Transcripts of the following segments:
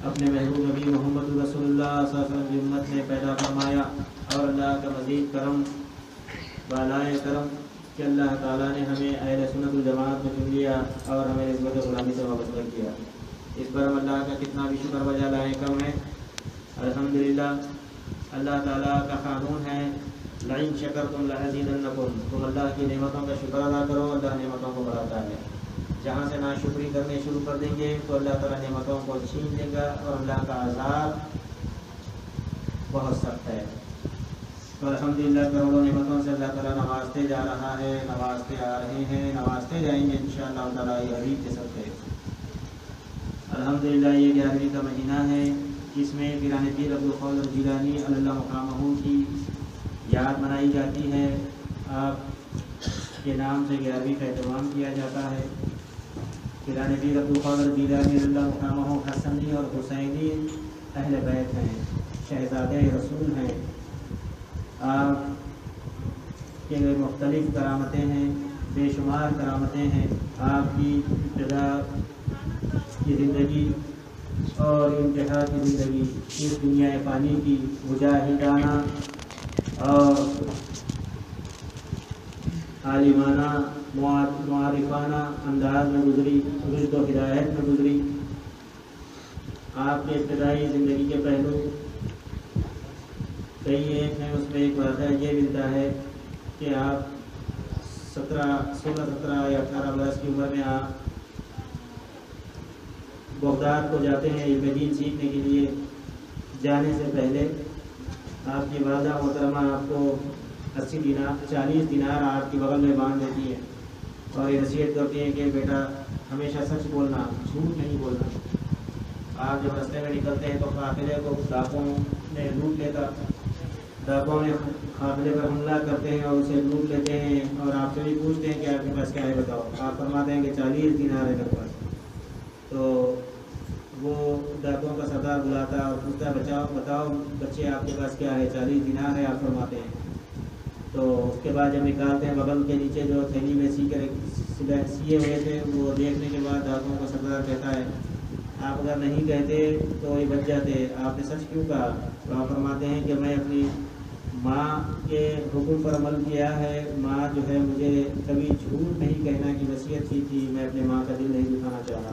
اپنے محبوب نبی محمد رسول اللہ صلی اللہ علیہ وسلم کی امت میں پیدا فرمایا، اور اللہ کا مزید کرم بالائے کرم کہ اللہ تعالیٰ نے ہمیں اہل سنت الجماعت میں چن لیا اور ہمیں نسبت غلامی سے وابستہ کیا۔ اس پر ہم اللہ کا کتنا بھی شکر بجا لائیں کم ہے۔ الحمدللہ اللہ تعالیٰ کا قانون ہے لئن شکرتم لأزیدنکم، تم اللہ کی نعمتوں کا شکر ادا کرو، اللہ نعمتوں کو بڑھاتا ہے۔ جہاں سے ناشکری کرنے شروع کر دیں گے تو اللہ تعالیٰ نعمتوں کو چھین لے گا، اور اللہ کا عذاب بہت سخت ہے۔ تو الحمدللہ کروڑوں نعمتوں سے اللہ تعالیٰ نوازتے جا رہا ہے، نوازتے آ رہے ہیں، نوازتے جائیں گے انشاءاللہ تعالیٰ یہ حبیب کے سب سے۔ الحمدللہ یہ 11ویں کا مہینہ ہے، جس میں پیران پیر عبدالقادر جیلانی علی اللہ مقامہ کی یاد منائی جاتی ہے۔ آپ کے نام سے 11ویں کا اہتمام کیا جاتا ہے۔ پیران پیر عبدالقادر جیلانی علی اللہ مقامہ حسنی اور حسینی اہل بیت ہیں، شہزادے رسول ہیں۔ آپ کے مختلف کرامتیں ہیں، بے شمار کرامتیں ہیں۔ آپ کی ابتدا کی زندگی اور انتہا کی زندگی اس دنیا پانی کی مجاہدانہ اور عالمانہ معارفانہ انداز میں گزری، رشد و ہدایت میں گزری۔ آپ کے ابتدائی زندگی کے پہلو کئی ایک ہیں، اس میں ایک واقعہ یہ ملتا ہے کہ آپ 16 17 یا 18 برس کی عمر میں آپ بغداد کو جاتے ہیں علم دین سیکھنے کے لیے۔ جانے سے پہلے آپ کی والدہ محترمہ آپ کو 40 دینار آپ کی بغل میں باندھ دیتی ہے اور یہ نصیحت کرتی ہیں کہ بیٹا ہمیشہ سچ بولنا، جھوٹ نہیں بولنا۔ آپ جب راستے میں نکلتے ہیں تو قافلے کو ڈاکوں نے لوٹ لیتا، ڈاکوں نے قافلے پر حملہ کرتے ہیں اور اسے لوٹ لیتے ہیں، اور آپ سے بھی پوچھتے ہیں کہ آپ کے پاس کیا ہے بتاؤ۔ آپ فرماتے ہیں کہ 40 دینار ہے میرے پاس۔ تو وہ ڈاکوں کا سردار بلاتا اور پوچھتا بتاؤ بچے آپ کے پاس کیا ہے؟ 40 دینار ہے آپ فرماتے ہیں۔ تو اس کے بعد جب نکالتے ہیں بغل کے نیچے جو تھیلی میں سیے ہوئے تھے، وہ دیکھنے کے بعد ڈاکوں کا سردار کہتا ہے آپ اگر نہیں کہتے تو یہ بچ جاتے، آپ نے سچ کیوں کہا؟ تو آپ فرماتے ہیں کہ میں اپنی ماں کے حکم پر عمل کیا ہے، ماں جو ہے مجھے کبھی جھوٹ نہیں کہنا کی نصیحت کی تھی، میں اپنے ماں کا دل نہیں دکھانا چاہا۔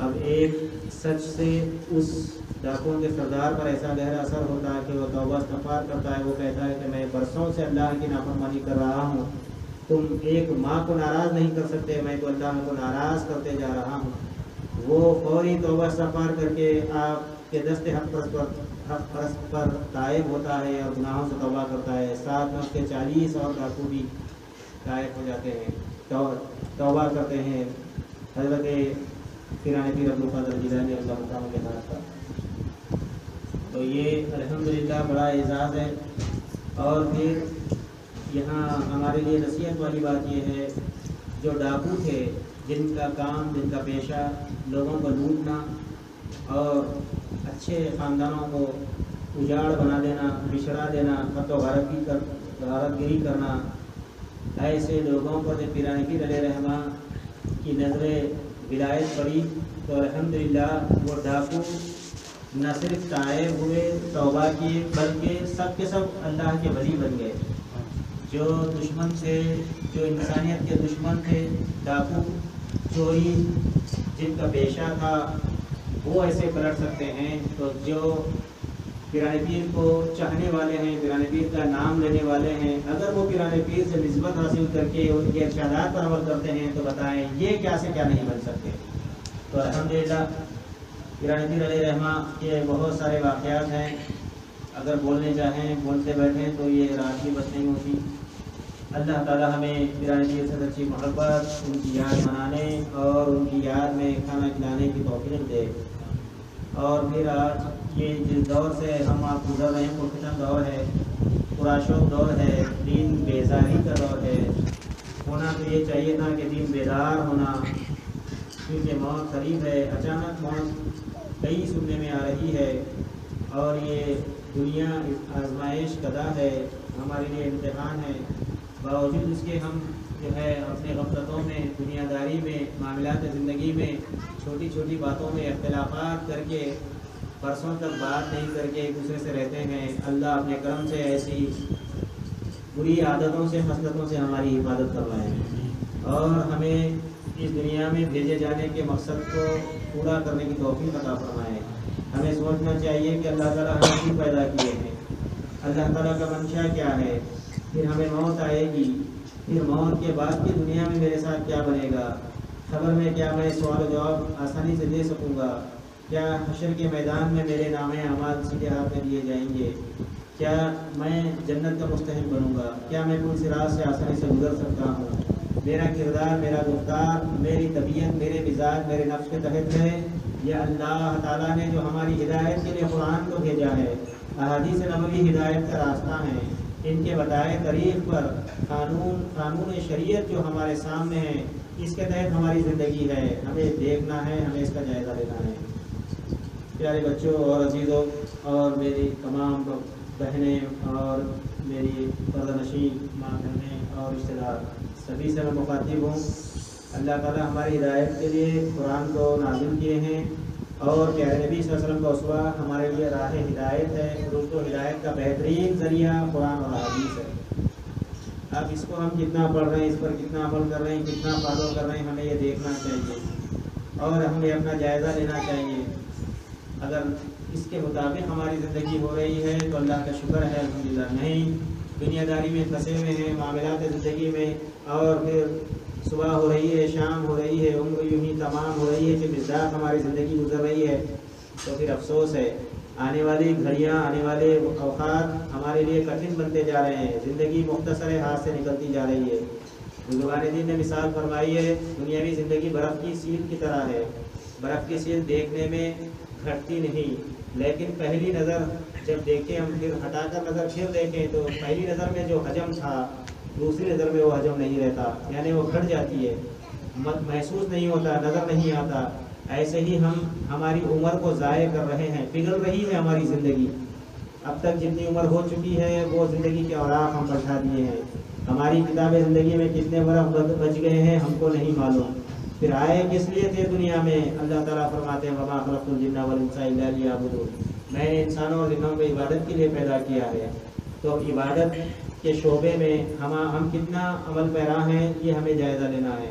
اب ایک سچ سے اس ڈاکوں کے سردار پر ایسا گہرا اثر ہوتا ہے کہ وہ توبہ استغفار کرتا ہے۔ وہ کہتا ہے کہ میں برسوں سے اللہ کی نافرمانی کر رہا ہوں، تم ایک ماں کو ناراض نہیں کر سکتے، میں تو اللہ کو ناراض کرتے جا رہا ہوں۔ وہ فوری توبہ استغفار کر کے آپ کے دست حق پرست پر تائب ہوتا ہے اور گناہوں سے توبہ کرتا ہے۔ ساتھ میں اس کے 40 اور ڈاکو بھی تائب ہو جاتے ہیں، توبہ کرتے ہیں۔ حضرت پیران پیر عبدالقادر جیلانی اللہ تعالیٰ کے نام پر تو یہ الحمدللہ بڑا اعزاز ہے۔ اور پھر یہاں ہمارے لیے نصیحت والی بات یہ ہے، جو ڈاکو تھے جن کا کام، جن کا پیشہ لوگوں کو لوٹنا اور اچھے خاندانوں کو اجاڑ بنا دینا، بچھڑا دینا، خط و غارت گیری کرنا، ایسے لوگوں پر جب پیران پیر علیہ رحمہ کی نظر ولایت پڑی تو الحمدللہ وہ ڈاکو نہ صرف تائب ہوئے، توبہ کیے، بلکہ سب کے سب اللہ کے ولی بن گئے۔ جو دشمن تھے، جو انسانیت کے دشمن تھے، ڈاکو، چوری جن کا پیشہ تھا، وہ ایسے پلٹ سکتے ہیں۔ تو جو پیران پیر کو چاہنے والے ہیں، پیران پیر کا نام لینے والے ہیں، اگر وہ پیران پیر سے نسبت حاصل کر کے ان کے ارشادات پر عمل کرتے ہیں تو بتائیں یہ کیا سے کیا نہیں بن سکتے۔ تو الحمدللہ پیران پیر علیہ رحمہ کے بہت سارے واقعات ہیں، اگر بولنے چاہیں بولتے بیٹھیں تو یہ رات بھی بس نہیں ہوتی۔ اللہ تعالیٰ ہمیں پیران پیر سے سچی محبت، ان کی یاد منانے اور ان کی یاد میں کھانا کھلانے کی توفیق دے۔ اور پھر آج یہ جس دور سے ہم آپ گزر رہے ہیں وہ فتن دور ہے، پراشوب دور ہے، دین بیزاری کا دور ہے۔ ہونا تو یہ چاہیے تھا کہ دین بیدار ہونا، کیونکہ موت قریب ہے، اچانک موت کئی سننے میں آ رہی ہے، اور یہ دنیا آزمائش قضا ہے، ہمارے لیے امتحان ہے۔ باوجود اس کے ہم جو ہے اپنے غفلتوں میں، دنیا داری میں، معاملات زندگی میں چھوٹی چھوٹی باتوں میں اختلافات کر کے برسوں تک بات نہیں کر کے ایک دوسرے سے رہتے ہیں، اللہ اپنے کرم سے ایسی بری عادتوں سے، خصلتوں سے ہماری حفاظت کروائے اور ہمیں اس دنیا میں بھیجے جانے کے مقصد کو پورا کرنے کی توفیق عطا فرمائے۔ ہمیں سوچنا چاہیے کہ اللہ تعالیٰ ہمیں کیوں پیدا کیے ہیں، اللہ تعالیٰ کا منشا کیا ہے، پھر ہمیں موت آئے گی، پھر موت کے بعد کی دنیا میں میرے ساتھ کیا بنے گا، خبر میں کیا میں سوال و جواب آسانی سے دے سکوں گا، کیا حشر کے میدان میں میرے نام اعمال سیدھے ہاتھ میں دیے جائیں گے، کیا میں جنت کا مستحق بنوں گا، کیا میں پل صراط سے آسانی سے گزر سکتا ہوں، میرا کردار، میرا گفتار، میری طبیعت، میرے مزاج میرے نفس کے تحت ہے یا اللہ تعالیٰ نے جو ہماری ہدایت کے لیے قرآن کو بھیجا ہے، احادیث نبوی ہدایت کا راستہ ہے، ان کے بتائے طریق پر قانون شریعت جو ہمارے سامنے ہے، اس کے تحت ہماری زندگی ہے، ہمیں دیکھنا ہے، ہمیں اس کا جائزہ لینا ہے۔ پیارے بچوں اور عزیزوں اور میری تمام بہنیں اور میری پردہ نشین ماں بہنیں اور رشتہ دار سبھی سے میں مخاطب ہوں۔ اللہ تعالیٰ ہماری ہدایت کے لیے قرآن کو نازل کیے ہیں اور پیارے نبی صلی اللہ علیہ وسلم کا اسوہ ہمارے لیے راہ ہدایت ہے، رشد و ہدایت کا بہترین ذریعہ قرآن اور حدیث ہے۔ اب اس کو ہم کتنا پڑھ رہے ہیں، اس پر کتنا عمل کر رہے ہیں، کتنا فالو کر رہے ہیں، ہمیں یہ دیکھنا چاہیے اور ہمیں اپنا جائزہ لینا چاہیے۔ اگر اس کے مطابق ہماری زندگی ہو رہی ہے تو اللہ کا شکر ہے، الحمدللہ، نہیں دنیا داری میں پھنسے ہوئے ہیں، معاملات زندگی میں، اور پھر صبح ہو رہی ہے، شام ہو رہی ہے، عمر یوں ہی تمام ہو رہی ہے کہ مزاج ہماری زندگی گزر رہی ہے، تو پھر افسوس ہے۔ آنے والی گھڑیاں، آنے والے اوقات ہمارے لیے کٹھن بنتے جا رہے ہیں، زندگی مختصر ہاتھ سے نکلتی جا رہی ہے۔ بزرگان دین نے مثال فرمائی ہے، دنیاوی زندگی برف کی سیل کی طرح ہے، برف کی سیل دیکھنے میں گھٹتی نہیں، لیکن پہلی نظر جب دیکھیں ہم، پھر ہٹا کر نظر پھر دیکھیں تو پہلی نظر میں جو حجم تھا دوسری نظر میں وہ حجم نہیں رہتا، یعنی وہ گھٹ جاتی ہے، محسوس نہیں ہوتا، نظر نہیں آتا۔ ایسے ہی ہم ہماری عمر کو ضائع کر رہے ہیں، پگھل رہی ہے ہماری زندگی۔ اب تک جتنی عمر ہو چکی ہے وہ زندگی کے اوراق ہم بڑھا دیے ہیں، ہماری کتاب زندگی میں کتنے برس بچ گئے ہیں ہم کو نہیں معلوم۔ پھر آئے کس لیے تھے دنیا میں؟ اللہ تعالیٰ فرماتے ہیں وَمَا خَلَقْتُ الْجِنَّ وَالْإِنسَ إِلَّا لِيَعْبُدُونِ، میں نے انسانوں اور جنوں کو عبادت کے لیے پیدا کیا ہے۔ تو عبادت کے شعبے میں ہم کتنا عمل پیرا ہیں یہ ہمیں جائزہ لینا ہے۔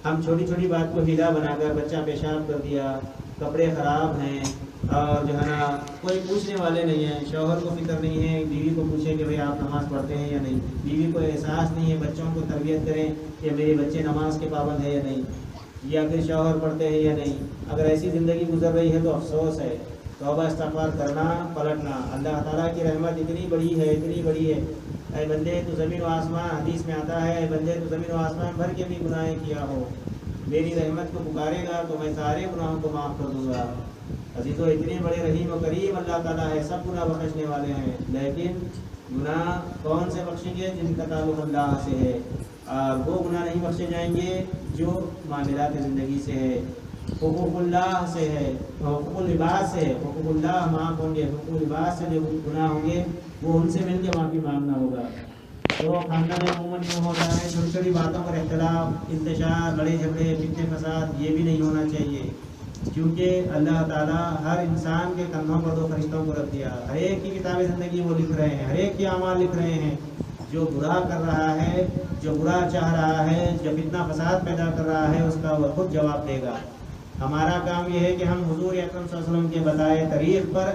ہم چھوٹی چھوٹی بات کو ہیلا بنا کر بچہ پیشاب کر دیا، کپڑے خراب ہیں اور جو ہے نا کوئی پوچھنے والے نہیں ہیں، شوہر کو فکر نہیں ہے بیوی کو پوچھیں کہ بھئی آپ نماز پڑھتے ہیں یا نہیں، بیوی کو احساس نہیں ہے، بچوں کو تربیت کریں کہ میرے بچے نماز کے پابند ہے یا نہیں، یا پھر شوہر پڑھتے ہیں یا نہیں۔ اگر ایسی زندگی گزر رہی ہے تو افسوس ہے۔ توبہ استغفار کرنا، پلٹنا۔ اللہ تعالیٰ کی رحمت اتنی بڑی ہے، اتنی بڑی ہے، اے بندے تو زمین و آسمان، حدیث میں آتا ہے، اے بندے تو زمین و آسمان بھر کے بھی گناہ کیا ہو، میری رحمت کو پکارے گا تو میں سارے گناہوں کو معاف کر دوں گا۔ عزیزو اتنے بڑے رحیم و کریم اللہ تعالیٰ ہے، سب گناہ بخشنے والے ہیں، لیکن گناہ کون سے بخشیں گے؟ جن کا تعلق اللہ سے ہے، اور وہ گناہ نہیں بخشے جائیں گے جو معاملات زندگی سے ہے، حقوق اللہ سے ہے، حقوق العباد سے ہے۔ حقوق اللہ معاف ہوں گے، حقوق العباد سے جو گناہ ہوں گے وہ ان سے مل کے معافی مانگنا ہوگا۔ تو خاندان عموماً کیوں ہو رہا ہے؟ چھوٹی چھوٹی باتوں پر اختلاف، انتشار، لڑائی جھگڑے، فتنے فساد، یہ بھی نہیں ہونا چاہیے، کیونکہ اللہ تعالیٰ ہر انسان کے کندھوں پر دو فرشتوں کو رکھ دیا، ہر ایک کی کتاب زندگی وہ لکھ رہے ہیں، ہر ایک کے اعمال لکھ رہے ہیں۔ جو برا کر رہا ہے، جو برا چاہ رہا ہے، جو فتنہ فساد پیدا کر رہا ہے، اس کا وہ خود جواب دے گا۔ ہمارا کام یہ ہے کہ ہم حضور اکرم صلی اللہ علیہ وسلم کے بتائے طریق پر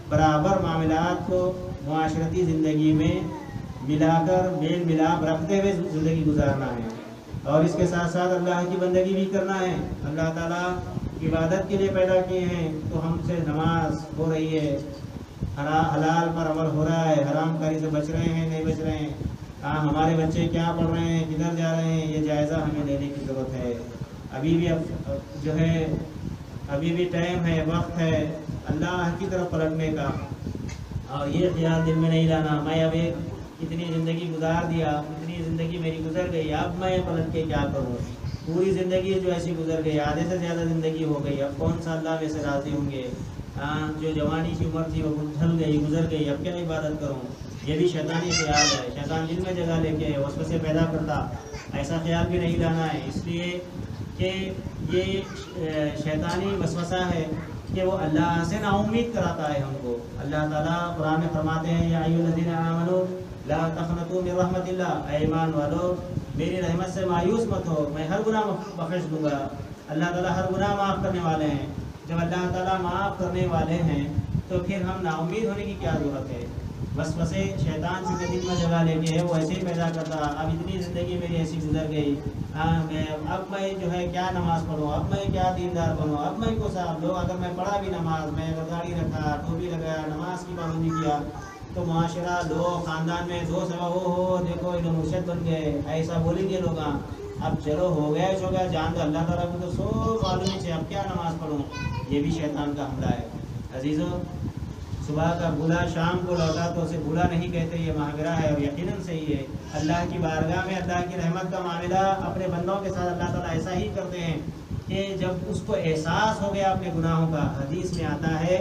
برابر معاملات کو معاشرتی زندگی میں ملا کر میل ملاپ رکھتے ہوئے زندگی گزارنا ہے، اور اس کے ساتھ ساتھ اللہ کی بندگی بھی کرنا ہے۔ اللہ تعالیٰ عبادت کے لیے پیدا کیے ہیں، تو ہم سے نماز ہو رہی ہے، حلال پر عمل ہو رہا ہے، حرام کاری سے بچ رہے ہیں نہیں بچ رہے ہیں، ہمارے بچے کیا پڑھ رہے ہیں، کدھر جا رہے ہیں، یہ جائزہ ہمیں لینے کی ضرورت ہے۔ ابھی بھی جو ہے ابھی بھی ٹائم ہے، وقت ہے اللہ کی طرف پلٹنے کا، اور یہ خیال دل میں نہیں لانا میں اب اتنی زندگی گزار دیا، اتنی زندگی میری گزر گئی، اب میں پلٹ کے کیا کروں؟ پوری زندگی جو ایسی گزر گئی، آدھے سے زیادہ زندگی ہو گئی، اب کون سا اللہ میں سے راضی ہوں گے؟ جو جوانی کی عمر تھی وہ ڈھل گئی، گزر گئی، اب کیا عبادت کروں؟ یہ بھی شیطانی خیال ہے، شیطان دل میں جگہ لے کے وسوسے پیدا کرتا ایسا خیال بھی نہیں لانا ہے، اس لیے کہ یہ شیطانی وسوسہ ہے کہ وہ اللہ سے نا امید کراتا ہے ہم کو۔ اللہ تعالیٰ قرآن میں فرماتے ہیں یا ایھا الذین آمنوا لا تقنطوا من رحمت اللہ، اے ایمان والو میری رحمت سے مایوس مت ہو، میں ہر گناہ بخش دوں گا۔ اللہ تعالیٰ ہر گناہ معاف کرنے والے ہیں۔ جب اللہ تعالیٰ معاف کرنے والے ہیں تو پھر ہم نا امید ہونے کی کیا ضرورت ہے؟ وسوسے شیطان سے دل میں جگہ لے کے ہے وہ ایسے ہی پیدا کرتا، اب اتنی زندگی میری ایسی گزر گئی، اب میں جو ہے کیا نماز پڑھوں، اب میں کیا دیندار بنوں، اب میں کو صاحب لوگ اگر میں پڑھا بھی نماز، میں اگر داڑھی رکھا، ٹوپی لگایا، نماز کی پابندی کیا تو معاشرہ لوگ خاندان میں دو سوا ہو دیکھو انہوں مرشد بن گئے، ایسا بولیں گے لوگ۔ اب چلو ہو گیا جان تو اللہ تعالیٰ کو تو سو معلوم سے اب کیا نماز پڑھوں، یہ بھی شیطان کا حملہ ہے۔ عزیزوں، صبح کا بھولا شام کو لوٹا تو اسے بھولا نہیں کہتے، یہ محاورہ ہے اور یقیناً صحیح ہے۔ اللہ کی بارگاہ میں اللہ کی رحمت کا معاملہ اپنے بندوں کے ساتھ اللہ تعالیٰ ایسا ہی کرتے ہیں کہ جب اس کو احساس ہو گیا اپنے گناہوں کا، حدیث میں آتا ہے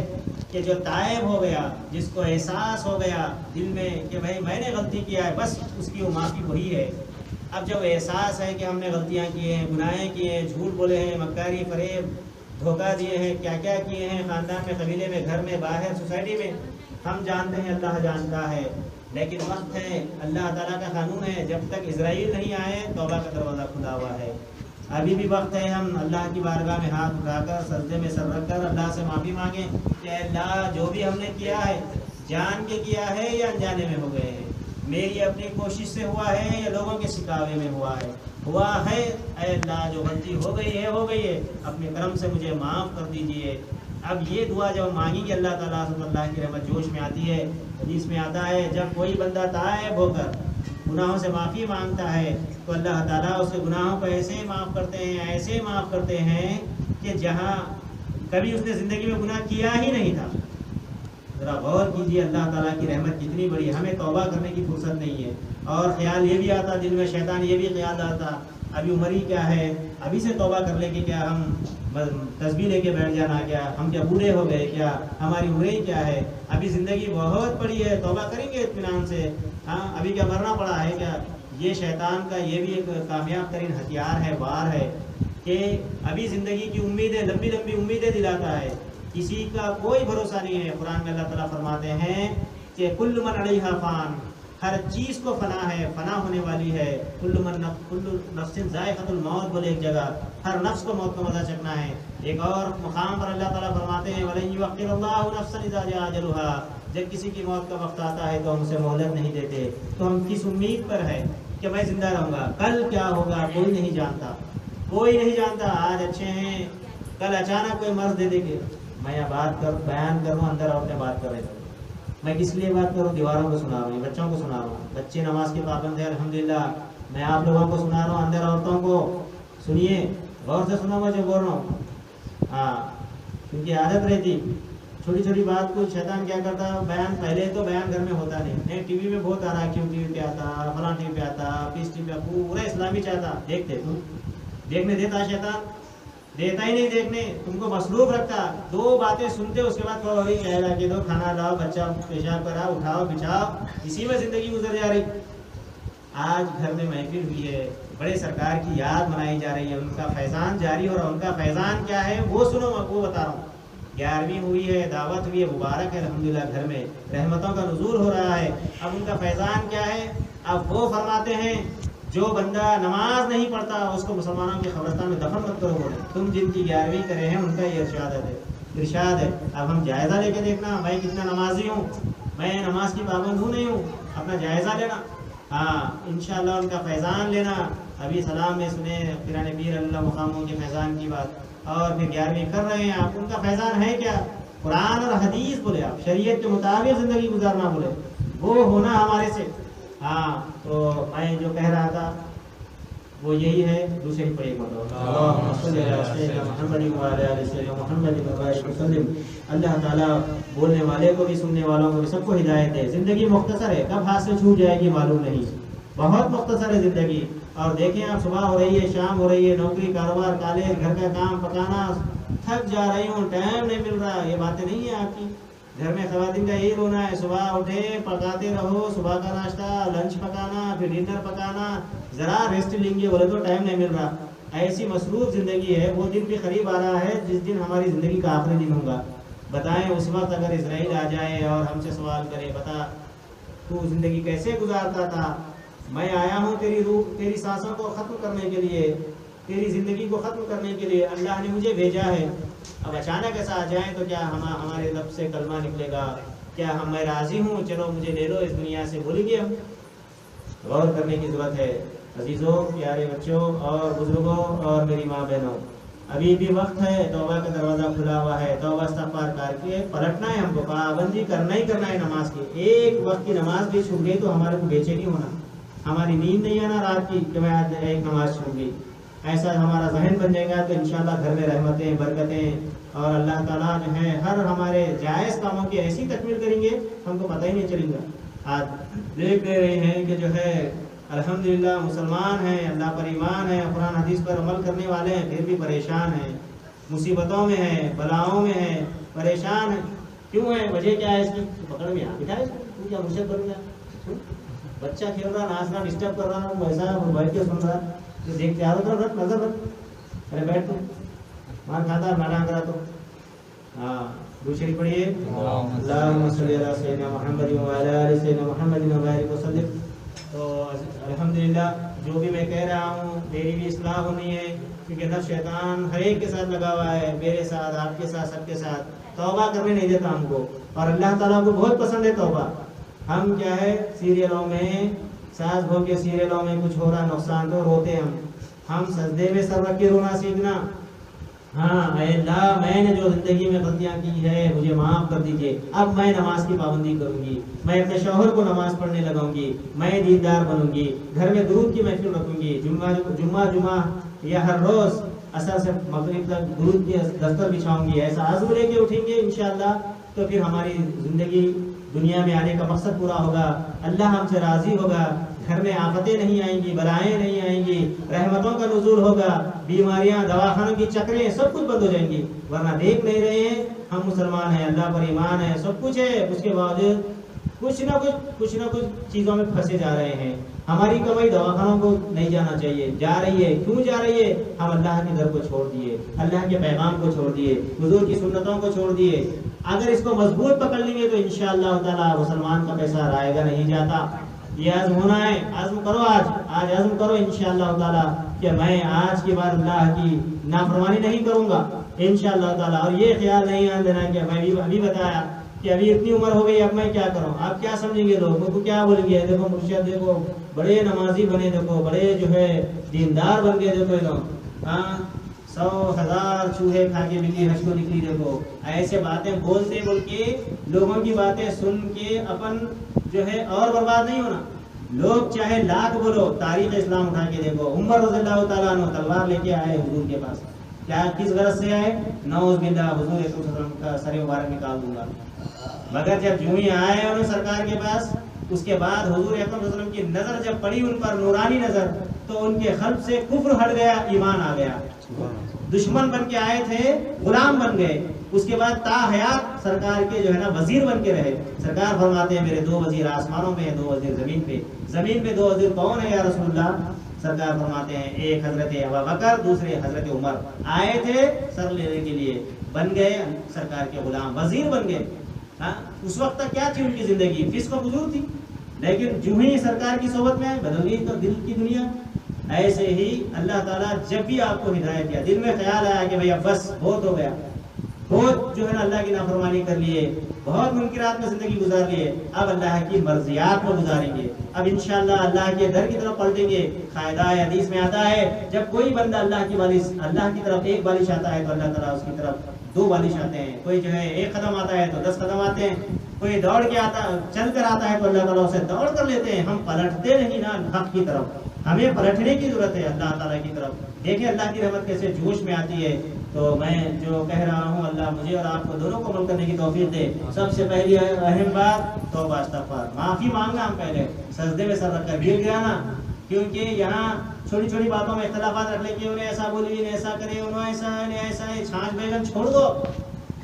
کہ جو تائب ہو گیا، جس کو احساس ہو گیا دل میں کہ بھائی میں نے غلطی کیا ہے، بس اس کی وہ معافی وہی ہے۔ اب جب احساس ہے کہ ہم نے غلطیاں کی ہیں، گناہیں کیے ہیں، جھوٹ بولے ہیں، مکاری فریب دھوکہ دیے ہیں، کیا کیا کیے ہیں، خاندان میں، قبیلے میں، گھر میں، باہر، سوسائٹی میں، ہم جانتے ہیں، اللہ جانتا ہے، لیکن وقت ہے، اللہ تعالیٰ کا قانون ہے، جب تک اسرائیل نہیں آئے توبہ کا دروازہ کھلا ہوا ہے۔ ابھی بھی وقت ہے ہم اللہ کی بارگاہ میں ہاتھ اٹھا کر سجدے میں سر رکھ کر اللہ سے معافی مانگیں کہ اللہ جو بھی ہم نے کیا ہے جان کے کیا ہے یا انجانے میں ہو گئے ہیں، میری اپنی کوشش سے ہوا ہے یا لوگوں کے سکھاوے میں ہوا ہے، اے اللہ جو غلطی ہو گئی ہے اپنے کرم سے مجھے معاف کر دیجئے۔ اب یہ دعا جب مانگی کہ اللہ تعالیٰ سے اللہ کی رحمت جوش میں آتی ہے۔ حدیث میں آتا ہے جب کوئی بندہ تائب ہو کر گناہوں سے معافی مانگتا ہے تو اللہ تعالیٰ اس کے گناہوں کو ایسے معاف کرتے ہیں کہ جہاں کبھی اس نے زندگی میں گناہ کیا ہی نہیں تھا۔ ذرا غور کیجیے اللہ تعالیٰ کی رحمت کتنی بڑی، ہمیں توبہ کرنے کی فرصت نہیں ہے، اور خیال یہ بھی آتا دل میں، شیطان یہ بھی خیال آتا ابھی عمر ہی کیا ہے، ابھی سے توبہ کر لے کے کیا ہم تسبیح لے کے بیٹھ جانا، کیا ہم کیا بوڑھے ہو گئے، کیا ہماری عمریں ہی کیا ہے، ابھی زندگی بہت بڑی ہے، توبہ کریں گے اطمینان سے، ہاں ابھی کیا مرنا پڑا ہے کیا۔ یہ شیطان کا یہ بھی ایک کامیاب ترین ہتھیار ہے، وار ہے کہ ابھی زندگی کی امیدیں، لمبی لمبی امیدیں دلاتا ہے، کسی کا کوئی بھروسہ نہیں ہے۔ قرآن میں اللہ تعالیٰ فرماتے ہیں کہ کل من علیہا فان، ہر چیز کو فنا ہے، فنا ہونے والی ہے، کل نفس ذائقۃ الموت بولے ایک جگہ، ہر نفس کو موت کا مزہ چکھنا ہے۔ ایک اور مقام پر اللہ تعالیٰ فرماتے ہیں وَلَن يُؤَخِّرَ اللَّهُ نَفْسًا إِذَا جَاءَ أَجَلُهَا، جب کسی کی موت کا وقت آتا ہے تو ہم اسے مہلت نہیں دیتے، تو ہم کس امید پر ہے کہ میں زندہ رہوں گا، کل کیا ہوگا کوئی نہیں جانتا، کوئی نہیں جانتا۔ آج اچھے ہیں، کل اچانک کوئی مرض دے دے گے، میں بیان کروں اندر اور بات کر رہے تھے، میں کس لیے بات کروں، دیواروں کو سنا رہا ہوں، بچوں کو سنا رہا ہوں، بچے نماز کے پابند ہیں الحمدللہ، میں آپ لوگوں کو سنا رہا ہوں، اندر عورتوں کو سنیے، غور سے سنا میں جو بول رہا ہوں، ہاں کیونکہ عادت رہتی چھوٹی چھوٹی بات کو شیطان کیا کرتا، بیان پہلے تو بیان گھر میں ہوتا نہیں، ٹی وی میں بہت آ رہا، کیوں ٹی وی پہ آتا، فلاں ٹی وی پہ آتا، پیس ٹی وی پہ، پورا اسلامی چاہتا، دیکھتے تم دیکھنے دیتا شیطان، دیتا ہی نہیں دیکھنے، تم کو مصروف رکھتا، دو باتیں سنتے اس کے بعد وہی کہلا کہ دو کھانا لاؤ، بچہ پیشاب کرا، اٹھاؤ بچھاؤ، اسی میں زندگی گزر جا رہی۔ آج گھر میں محفل ہوئی ہے، بڑے سرکار کی یاد منائی جا رہی ہے، ان کا فیضان جاری ہو رہا ہے، ان کا فیضان کیا ہے وہ سنو، وہ بتا رہا ہوں، 11ویں ہوئی ہے، دعوت ہوئی ہے، مبارک ہے الحمدللہ، گھر میں رحمتوں کا نزول ہو رہا ہے۔ اب ان کا فیضان کیا ہے، اب وہ فرماتے ہیں جو بندہ نماز نہیں پڑھتا اس کو مسلمانوں کے قبرستان میں دفن مت کرو، بولے تم جن کی 11ویں کرے ہیں ان کا یہ ارشاد ہے۔ اب ہم جائزہ لے کے دیکھنا، میں کتنا نمازی ہوں، میں نماز کی پابند ہوں نہیں ہوں، اپنا جائزہ لینا، ہاں انشاءاللہ ان کا فیضان لینا۔ ابھی سلام میں سنے پیران پیر اللہ مقاموں کے فیضان کی بات، اور پھر 11ویں کر رہے ہیں آپ، ان کا فیضان ہے کیا، قرآن اور حدیث بولے، آپ شریعت کے مطابق زندگی گزارنا بولے، وہ ہونا ہمارے سے۔ ہاں تو میں جو کہہ رہا تھا وہ یہی ہے، دوسرے ہی پڑھے اللہم صلی علی سیدنا محمد وعلی آل سیدنا محمد وبارک وسلم۔ اللہ تعالیٰ بولنے والے کو بھی سننے والوں کو بھی سب کو ہدایت ہے۔ زندگی مختصر ہے، کب ہاتھ سے چھوٹ جائے گی معلوم نہیں، بہت مختصر ہے زندگی۔ اور دیکھیں آپ، صبح ہو رہی ہے، شام ہو رہی ہے، نوکری کاروبار کالج گھر کا کام پکانا، تھک جا رہی ہوں، ٹائم نہیں مل رہا، یہ باتیں نہیں ہیں آپ کی، گھر میں خواتین کا یہی رونا ہے، صبح اٹھے پکاتے رہو، صبح کا ناشتہ، لنچ پکانا، پھر ڈنر پکانا، ذرا ریسٹ لیں گے بولے تو ٹائم نہیں مل رہا. ایسی مصروف زندگی ہے. وہ دن بھی قریب آ رہا ہے جس دن ہماری زندگی کا آخری دن ہوگا. بتائیں اس وقت اگر اسرائیل آ جائے اور ہم سے سوال کرے بتا تو زندگی کیسے گزارتا تھا؟ میں آیا ہوں تیری روح، تیری سانسوں کو ختم کرنے کے لیے، تیری زندگی کو ختم کرنے کے لیے اللہ نے مجھے بھیجا ہے. اب اچانک ایسا آ جائیں تو کیا ہمارے لب سے کلمہ نکلے گا؟ کیا میں راضی ہوں، چلو مجھے لے لو اس دنیا سے، بولیں گے ہم؟ غور کرنے کی ضرورت ہے. عزیزوں، پیارے بچوں اور بزرگوں اور میری ماں بہنوں، ابھی بھی وقت ہے، توبہ کا دروازہ کھلا ہوا ہے. توبہ استغفار کر کے پلٹنا ہے، ہم کو پابندی کرنا ہی کرنا ہے نماز کی. ایک وقت کی نماز بھی چھوٹ گئی تو ہمارے کو بے چینی ہونا، ہماری نیند نہیں آنا رات کی کہ میں آج ایک نماز چھوٹ گئی. ایسا ہمارا ذہن بن جائے گا تو انشاءاللہ گھر میں رحمتیں، برکتیں اور اللہ تعالیٰ جو ہے ہر ہمارے جائز کاموں کی ایسی تکمیل کریں گے ہم کو پتہ ہی نہیں چلے گا. آج دیکھ رہے ہیں کہ جو ہے الحمدللہ مسلمان ہیں، اللہ پر ایمان ہے، قرآن حدیث پر عمل کرنے والے ہیں، پھر بھی پریشان ہیں، مصیبتوں میں ہیں، بلاؤں میں ہیں، پریشان ہیں. کیوں ہے؟ وجہ کیا ہے اس کی؟ پکڑ میں بٹھائے تو کیا مرشد بن گیا؟ بچہ کھیل رہا، ناچنا ڈسٹرب کر رہا، ویسا بیٹھ کے سن رہا، دیکھتے آ رہا رکھ نظر رکھ، ارے بیٹھ تو مار کھاتا ناٹا کرا تو. ہاں دوسری پڑھیے، اللہم صلی علی سیدنا محمد وعلی آل سیدنا محمد وبارک وسلم. تو الحمدللہ جو بھی میں کہہ رہا ہوں میری بھی اصلاح ہونی ہے، کیونکہ نفس شیطان ہر ایک کے ساتھ لگا ہوا ہے، میرے ساتھ، آپ کے ساتھ، سب کے ساتھ. توبہ کرنے نہیں دیتا ہم کو، اور اللہ تعالیٰ کو بہت پسند ہے توبہ. ہم کیا ہے سیریلوں میں، ساس بہو کے سیریلوں میں کچھ ہو رہا نقصان تو روتے ہم سجدے میں سر رکھ کے رونا سیکھنا. ہاں اے اللہ، میں نے جو زندگی میں غلطیاں کی ہے مجھے معاف کر دیجئے، اب میں نماز کی پابندی کروں گی، میں اپنے شوہر کو نماز پڑھنے لگاؤں گی، میں دیندار بنوں گی، گھر میں درود کی محفل رکھوں گی، جمعہ یا ہر روز عصر سے مغرب تک درود کی دفتر بچھاؤں گی. ایسا عزم لے کے اٹھیں گے انشاءاللہ تو پھر ہماری زندگی دنیا میں آنے کا مقصد پورا ہوگا، اللہ ہم سے راضی ہوگا، گھر میں آفتیں نہیں آئیں گی، بلائیں نہیں آئیں گی، رحمتوں کا نزول ہوگا، بیماریاں، دواخانوں کی چکریں سب کچھ بند ہو جائیں گی. ورنہ دیکھ نہیں رہے ہیں ہم مسلمان ہیں، اللہ پر ایمان ہے، سب کچھ ہے، اس کے باوجود کچھ نہ کچھ چیزوں میں پھنسے جا رہے ہیں. ہماری کمائی دواخانوں کو نہیں جانا چاہیے، جا رہی ہے. کیوں جا رہی ہے؟ ہم اللہ کے در کو چھوڑ دیے، اللہ کے پیغام کو چھوڑ دیے، حضور کی سنتوں کو چھوڑ دیے. اگر اس کو مضبوط پکڑ لیں گے تو انشاءاللہ تعالی مسلمان کا پیسہ رائے گا نہیں جاتا. یہ عزم ہونا ہے، عزم کرو، آج عزم کرو انشاءاللہ تعالی کہ میں آج کے بعد اللہ کی نافرمانی نہیں کروں گا انشاءاللہ تعالی. اور یہ خیال نہیں آنے دینا کہ میں ابھی بتایا کہ ابھی اتنی عمر ہو گئی، اب میں کیا کروں. آپ کیا سمجھیں گے؟ لوگوں کو کیا بولیں گے؟ دیکھو مرشد، دیکھو بڑے نمازی بنے، دیکھو بڑے جو ہے دیندار بن گئے، دیکھو لوگ 100,000 چوہے کھا کے بلی حج کو نکلی. دیکھو ایسے باتیں بولتے بول کے، لوگوں کی باتیں سن کے اپن جو ہے اور برباد نہیں ہونا. لوگ چاہے لاکھ بولو، تاریخ اسلام اٹھا کے دیکھو. عمر رضی اللہ تعالیٰ عنہ تلوار لے کے آئے حضور کے پاس، کیا کس غرض سے آئے؟ نعوذ باللہ حضور صلی اللہ علیہ وسلم کا سر مبارک نکال دوں گا. مگر جب جو ہی آئے انہوں سرکار کے پاس، اس کے بعد حضور اکرم صلی اللہ علیہ وسلم کی نظر جب پڑی ان پر، نورانی نظر، تو ان کے قلب سے کفر ہٹ گیا، ایمان آ گیا. دشمن بن کے آئے تھے، غلام بن گئے. اس کے بعد تا حیات سرکار کے جو ہے نا وزیر بن کے رہے. سرکار فرماتے ہیں میرے 2 وزیر آسمانوں میں ہیں، 2 وزیر زمین پہ. زمین پہ 2 وزیر کون ہے یا رسول اللہ؟ سرکار فرماتے ہیں ایک حضرت ابوبکر، دوسرے حضرت عمر. آئے تھے سر لینے کے لیے، بن گئے سرکار کے غلام، وزیر بن گئے. اس وقت تک کیا تھی ان کی زندگی؟ فسق و فجور تھی. لیکن جو ہی سرکار کی صحبت میں بدل گئی تو دل کی دنیا. ایسے ہی اللہ تعالیٰ جب بھی آپ کو ہدایت دیا، دل میں خیال آیا کہ بھئی اب بس بہت ہو گیا، بہت جو ہے نا اللہ کی نافرمانی کر لیے، بہت منکرات میں زندگی گزار لیے، اب اللہ کی مرضیات میں گزاریں گے، اب انشاءاللہ اللہ کے در کی طرف پلٹیں گے. قاعدہ حدیث میں آتا ہے جب کوئی بندہ اللہ کی طرف ایک بالش آتا ہے تو اللہ تعالیٰ اس کی طرف 2 بالش آتے ہیں. کوئی جو ہے 1 قدم آتا ہے تو 10 قدم آتے ہیں. کوئی دوڑ کے چل کر آتا ہے تو اللہ تعالیٰ اسے دوڑ کر لیتے ہیں. ہم پلٹتے نہیں نا حق کی طرف، ہمیں پلٹنے کی ضرورت ہے اللہ تعالیٰ کی طرف. دیکھیں اللہ کی رحمت کیسے جوش میں آتی ہے. تو میں جو کہہ رہا ہوں اللہ مجھے اور آپ کو دونوں کو عمل کرنے کی توفیق دے. سب سے پہلی اہم بات توبہ استغفار، معافی مانگنا. ہم پہلے سجدے میں سر رکھ کر گر گیا نا، کیونکہ یہاں چھوٹی چھوٹی باتوں میں اختلافات رکھ لیں کہ انہیں ایسا بولی، انہیں ایسا کرے، انہوں ایسا ہے، انہیں ایسا ہے. چھانچ بیگن چھوڑ دو،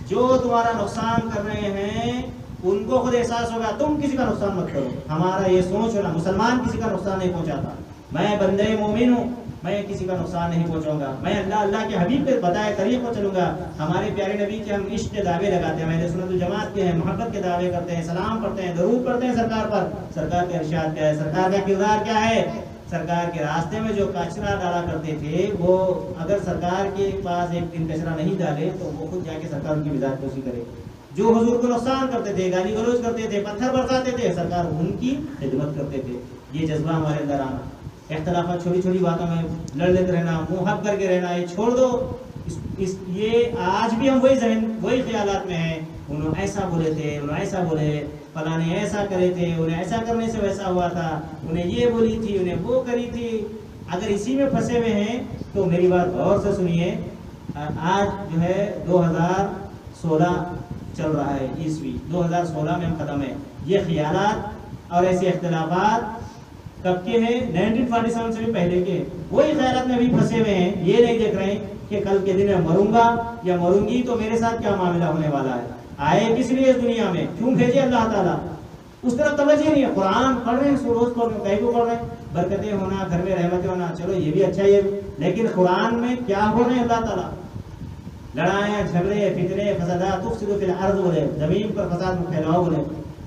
جو تمہارا نقصان کر رہے ہیں ان کو خود احساس ہوگا تم کسی کا نقصان مت کرو. ہمارا یہ سوچ ہونا, مسلمان کسی کا نقصان نہیں پہنچاتا, میں بندے مومن ہوں, میں کسی کا نقصان نہیں پہنچاؤں گا, میں اللہ کے حبیب کے بتائے طریق پر چلوں گا. ہمارے پیارے نبی کے ہم عشق کے دعوے لگاتے ہیں, اہل سنت والجماعت کے ہیں, محبت کے دعوے کرتے ہیں, سلام پڑھتے ہیں, درود پڑھتے ہیں سرکار پر. سرکار کا ارشاد کیا ہے, سرکار کا کردار کیا ہے؟ سرکار کے راستے میں جو کچرا ڈالا کرتے تھے وہ اگر سرکار کے پاس ایک دن کچرا نہیں ڈالے تو وہ خود جا کے سرکار کی مزاج پوشی کرے. جو حضور کو نقصان کرتے تھے, گالی گلوچ کرتے تھے, پتھر برساتے تھے, سرکار ان کی خدمت کرتے تھے. یہ جذبہ ہمارے اندر آنا, اختلافات چھوٹی چھوٹی باتوں میں لڑ لیتے رہنا, منہ ہپ کر کے رہنا, یہ چھوڑ دو. یہ آج بھی ہم وہی خیالات میں ہیں. انہوں ایسا بولے تھے, انہوں ایسا بولے, فلاں نے ایسا کرے تھے, انہیں ایسا کرنے سے ویسا ہوا تھا, انہیں یہ بولی تھی, انہیں وہ کری تھی. اگر اسی میں پھنسے ہوئے ہیں تو میری بات غور سے سنیے. آج جو ہے 2016 چل رہا ہے, عیسوی 2016 میں ہم قدم ہیں. یہ خیالات اور ایسے اختلافات کب کے ہیں؟ 1947 سے بھی پہلے کے. وہی خیالات میں بھی پھنسے ہوئے ہیں. یہ نہیں دیکھ رہے ہیں کہ کل کے دن میں مروں گا یا مروں گی تو میرے ساتھ کیا معاملہ ہونے والا ہے. آئے کس لیے اس دنیا میں, کیوں بھیجے اللہ تعالیٰ, اس طرف توجہ نہیں ہے. قرآن پڑھ رہے ہیں, روز پڑھ رہے ہیں, کئی کو پڑھ رہے ہیں, برکتیں ہونا, گھر میں رحمتیں ہونا, چلو یہ بھی اچھا ہے. لیکن قرآن میں کیا ہو رہے ہیں اللہ تعالیٰ؟ لڑائیاں, جھگڑے, فتنے, فسادات, تفسدوا فی الارض بولے, زمین پر فساد میں پھیلاؤ بولے.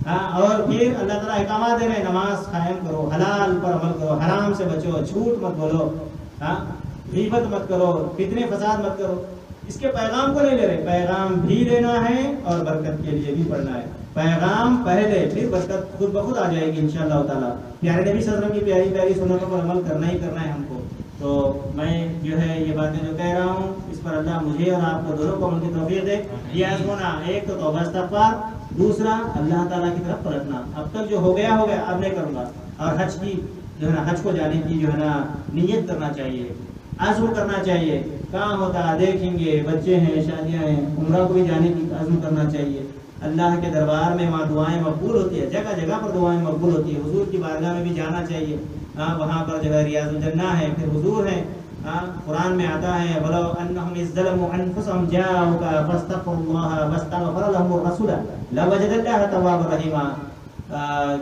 اور پھر اللہ تعالیٰ احکامات دے رہے ہیں, نماز قائم کرو, حلال پر عمل کرو, حرام سے بچو, جھوٹ مت بولو, غیبت مت کرو, فتنے فساد مت کرو. اس کے پیغام کو نہیں لے رہے. پیغام بھی لینا ہے اور برکت کے لیے بھی پڑھنا ہے. پیغام پہلے, پھر برکت خود بخود آ جائے گی انشاءاللہ تعالیٰ. پیارے نبی صلی اللہ علیہ وسلم کی پیاری پیاری سنتوں پر عمل کرنا ہی کرنا ہے ہم کو. تو میں جو ہے یہ باتیں جو کہہ رہا ہوں اس پر اللہ مجھے اور آپ کو دونوں کو عمل کی توفیق دے. یہ آزمانا, ایک تو توبہ استغفار, دوسرا اللہ تعالیٰ کی طرف پلٹنا. اب تک جو ہو گیا اب نہیں کروں گا. اور حج کی جو ہے نا, حج کو جانے کی جو ہے نا نیت کرنا چاہیے, عزم کرنا چاہیے. کہاں ہوتا دیکھیں گے, بچے ہیں, شادیاں ہیں, عمرہ کو بھی جانے کی عزم کرنا چاہیے. اللہ کے دربار میں وہاں دعائیں مقبول ہوتی ہے, جگہ جگہ پر دعائیں مقبول ہوتی ہے. حضور کی بارگاہ میں بھی جانا چاہیے. وہاں پر جو ہے ریاض الجنہ ہے, پھر حضور ہے. قرآن میں آتا ہے وَلَوْ أَنَّهُمْ إِذْ ظَلَمُوا أَنفُسَهُمْ جَاءُوكَ فَاسْتَغْفَرُوا اللَّهَ وَاسْتَغْفَرَ لَهُمُ الرَّسُولَ لَوَجَدَ اللَّهَ تَوَّابًا رَحِيمًا.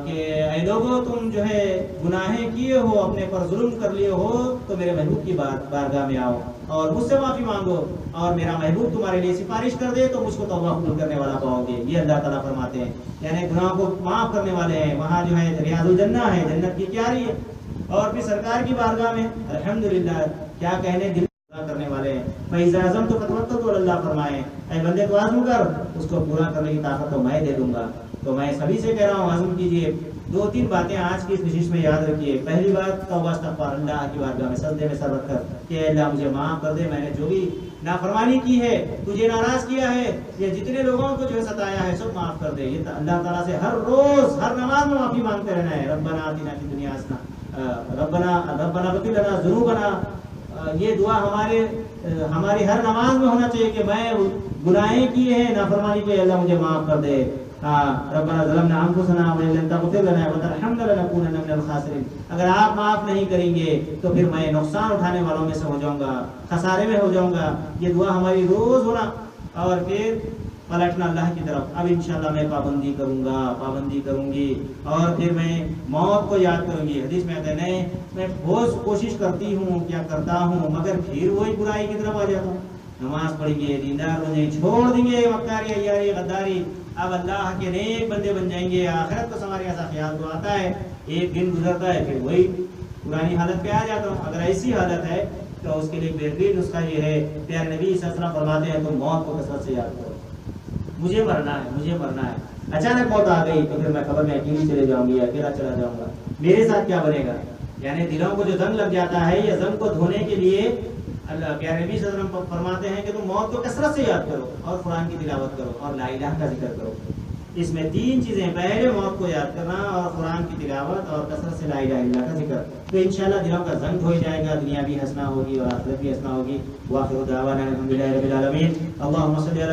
کہ اے لوگوں تم جو ہے گناہیں کیے ہو, اپنے پر ظلم کر لیے ہو, تو میرے محبوب کی بارگاہ میں آؤ اور مجھ سے معافی مانگو, اور میرا محبوب تمہارے لیے سفارش کر دے تو مجھ کو توبہ قبول کرنے والا پاؤ گے. یہ اللہ تعالیٰ فرماتے ہیں, یعنی گناہوں کو معاف کرنے والے ہیں. وہاں جو ہے ریاض الجنہ ہے, جنت کی کیاری ہے. اور پھر سرکار کی بارگاہ میں الحمدللہ کیا کہنے, دل کرنے والے ہیں. فَإِذَا عَزَمْتُ فَتَوَكَّلْ عَلَى اللَّهِ فرمائے, اے بندے تو عزم کر, اس کو پورا کرنے کی طاقت تو میں دے دوں گا. تو میں سبھی سے کہہ رہا ہوں عزم کیجئے. 2-3 باتیں آج کی اس نشست میں یاد رکھیے. پہلی بات توبہ استغفار, اللہ کی بارگاہ میں سجدے میں سر رکھ کر کہ اللہ مجھے معاف کر دے, میں نے جو بھی نافرمانی کی ہے, تجھے ناراض کیا ہے, یہ جتنے لوگوں کو جو ہے ستایا ہے, سب معاف کر دے. یہ اللہ تعالیٰ سے ہر روز ہر نماز میں معافی مانگتے رہنا ہے. ربنا آتنا فی الدنیا حسنہ, ربنا اغفر لنا ذنوبنا. یہ دعا ہماری ہر نماز میں ہونا چاہیے کہ میں گناہیں کیے ہیں, نافرمانی کو, اللہ مجھے معاف کر دے. ربنا ظلمنا انفسنا وان لم تغفر لنا وترحمنا لنكونن من الخاسرین. اگر آپ معاف نہیں کریں گے تو پھر میں نقصان اٹھانے والوں میں سے ہو جاؤں گا, خسارے میں ہو جاؤں گا. یہ دعا ہماری روز ہونا, اور پھر پلٹنا اللہ کی طرف. اب انشاءاللہ میں پابندی کروں گی, اور پھر میں موت کو یاد کروں گی. حدیث میں آتا ہے میں بہت کوشش کرتی ہوں, کیا کرتا ہوں, مگر پھر وہی برائی کی طرف آ جاتا ہوں. نماز پڑھیں گے, دیندار بن جائیں گے, چھوڑ دیں گے مکاری, عیاری, غداری. اب اللہ کے نیک بندے بن جائیں گے. آخرت کو ہمارے ایسا خیال تو آتا ہے, ایک دن گزرتا ہے پھر وہی پرانی حالت پہ آ جاتا ہوں. اگر ایسی حالت ہے تو اس کے لیے بہترین نسخہ یہ ہے, پیارے نبی صلی اللہ علیہ وسلم فرماتے ہیں تم موت کو کثرت سے یاد کرو. مجھے مرنا ہے. اچانک موت آ گئی تو پھر میں قبر میں اکیلی چلے جاؤں گی, اکیلا چلا جاؤں گا, میرے ساتھ کیا بنے گا. یعنی دلوں کو جو زنگ لگ جاتا ہے, یہ زنگ کو دھونے کے لیے اللہ پیارے نبی صلی اللہ علیہ وسلم فرماتے ہیں کہ تم موت کو کثرت سے یاد کرو, اور قرآن کی تلاوت کرو, اور لا الہ کا ذکر کرو. اس میں 3 چیزیں, پہلے موت کو یاد کرنا, اور قرآن کی تلاوت, اور کثرت سے لا الہ الا اللہ کا ذکر. تو انشاءاللہ دلوں کا زنگ ہو جائے گا, دنیا بھی ہنسنا ہوگی اور آخرت بھی ہنسنا ہوگی. وآخر دعوانا الحمدللہ رب العالمین. اللہم صلی علی